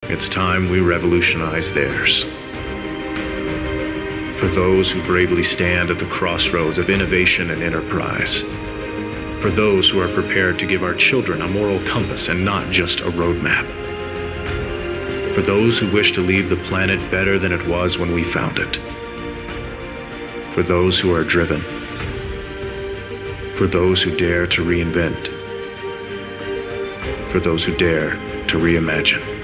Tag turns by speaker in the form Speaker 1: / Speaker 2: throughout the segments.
Speaker 1: It's time we revolutionize theirs. For those who bravely stand at the crossroads of innovation and enterprise. For those who are prepared to give our children a moral compass and not just a roadmap. For those who wish to leave the planet better than it was when we found it. For those who are driven. For those who dare to reinvent. For those who dare to reimagine.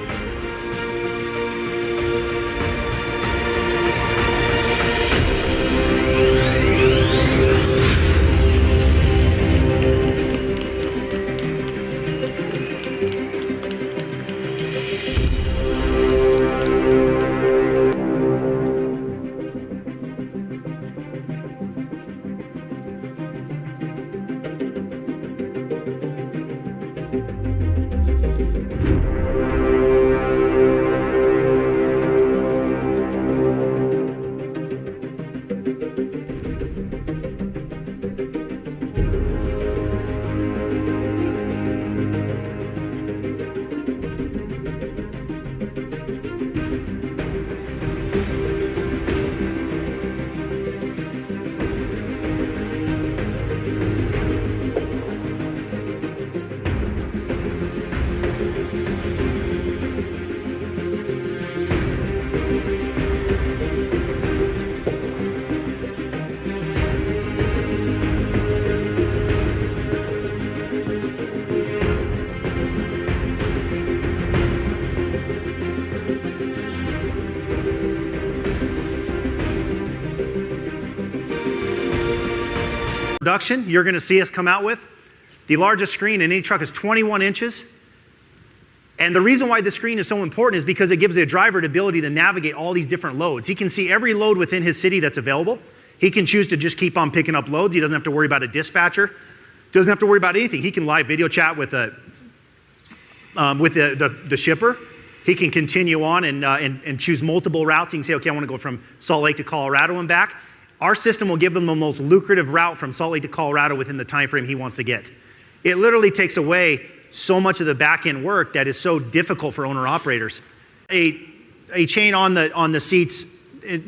Speaker 2: Production, you're going to see us come out with. The largest screen in any truck is 21 inches. And the reason why the screen is so important is because it gives the driver the ability to navigate all these different loads. He can see every load within his city that's available. He can choose to just keep on picking up loads. He doesn't have to worry about a dispatcher. Doesn't have to worry about anything. He can live video chat with the shipper. He can continue on and choose multiple routes. He can say, okay, I want to go from Salt Lake to Colorado and back. Our system will give him the most lucrative route from Salt Lake to Colorado within the time frame he wants to get. It literally takes away so much of the back-end work that is so difficult for owner-operators. A chain on the seats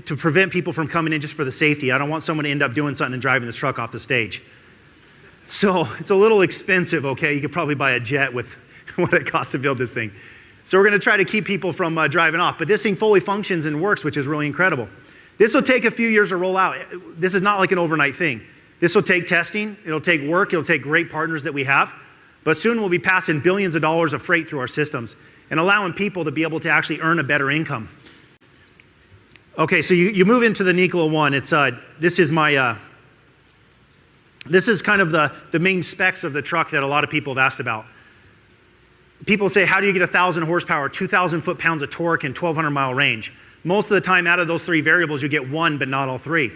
Speaker 2: to prevent people from coming in just for the safety. I don't want someone to end up doing something and driving this truck off the stage. So it's a little expensive, okay? You could probably buy a jet with what it costs to build this thing. So we're gonna try to keep people from driving off. But this thing fully functions and works, which is really incredible. This will take a few years to roll out. This is not like an overnight thing. This will take testing, it'll take work, it'll take great partners that we have, but soon we'll be passing billions of dollars of freight through our systems and allowing people to be able to actually earn a better income. Okay, so you move into the Nikola One. This is kind of the main specs of the truck that a lot of people have asked about. People say, how do you get 1,000 horsepower, 2,000 foot-pounds of torque, and 1,200 mile range? Most of the time out of those three variables, you get one, but not all three.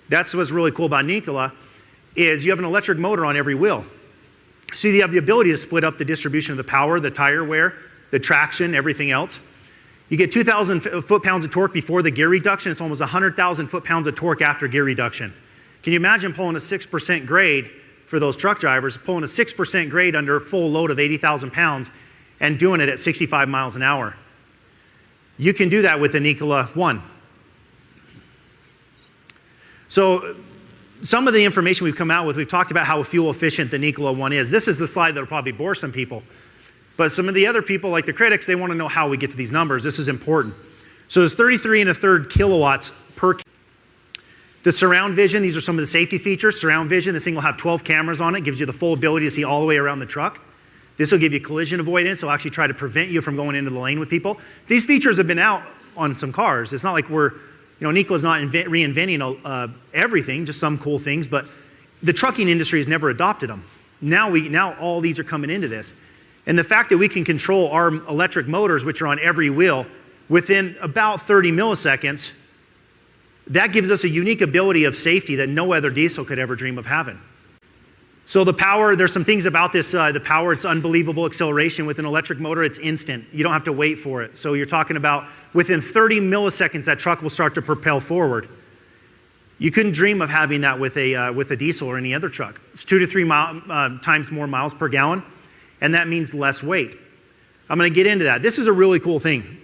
Speaker 2: That's what's really cool about Nikola, is you have an electric motor on every wheel. So you have the ability to split up the distribution of the power, the tire wear, the traction, everything else. You get 2,000 foot-pounds of torque before the gear reduction. It's almost 100,000 foot-pounds of torque after gear reduction. Can you imagine pulling a 6% grade for those truck drivers, pulling a 6% grade under a full load of 80,000 pounds and doing it at 65 miles an hour? You can do that with the Nikola One. So some of the information we've come out with, we've talked about how fuel efficient the Nikola One is. This is the slide that will probably bore some people. But some of the other people, like the critics, they want to know how we get to these numbers. This is important. So there's 33 1/3 kilowatts per. The surround vision, these are some of the safety features. Surround vision, this thing will have 12 cameras on it, gives you the full ability to see all the way around the truck. This will give you collision avoidance. It'll actually try to prevent you from going into the lane with people. These features have been out on some cars. It's not like Nikola's not reinventing everything, just some cool things, but the trucking industry has never adopted them. Now all these are coming into this. And the fact that we can control our electric motors, which are on every wheel, within about 30 milliseconds, that gives us a unique ability of safety that no other diesel could ever dream of having. So the power, there's some things about this, the power, it's unbelievable acceleration. With an electric motor, it's instant. You don't have to wait for it. So you're talking about within 30 milliseconds, that truck will start to propel forward. You couldn't dream of having that with a diesel or any other truck. It's 2 to 3 times more miles per gallon, and that means less weight. I'm going to get into that. This is a really cool thing.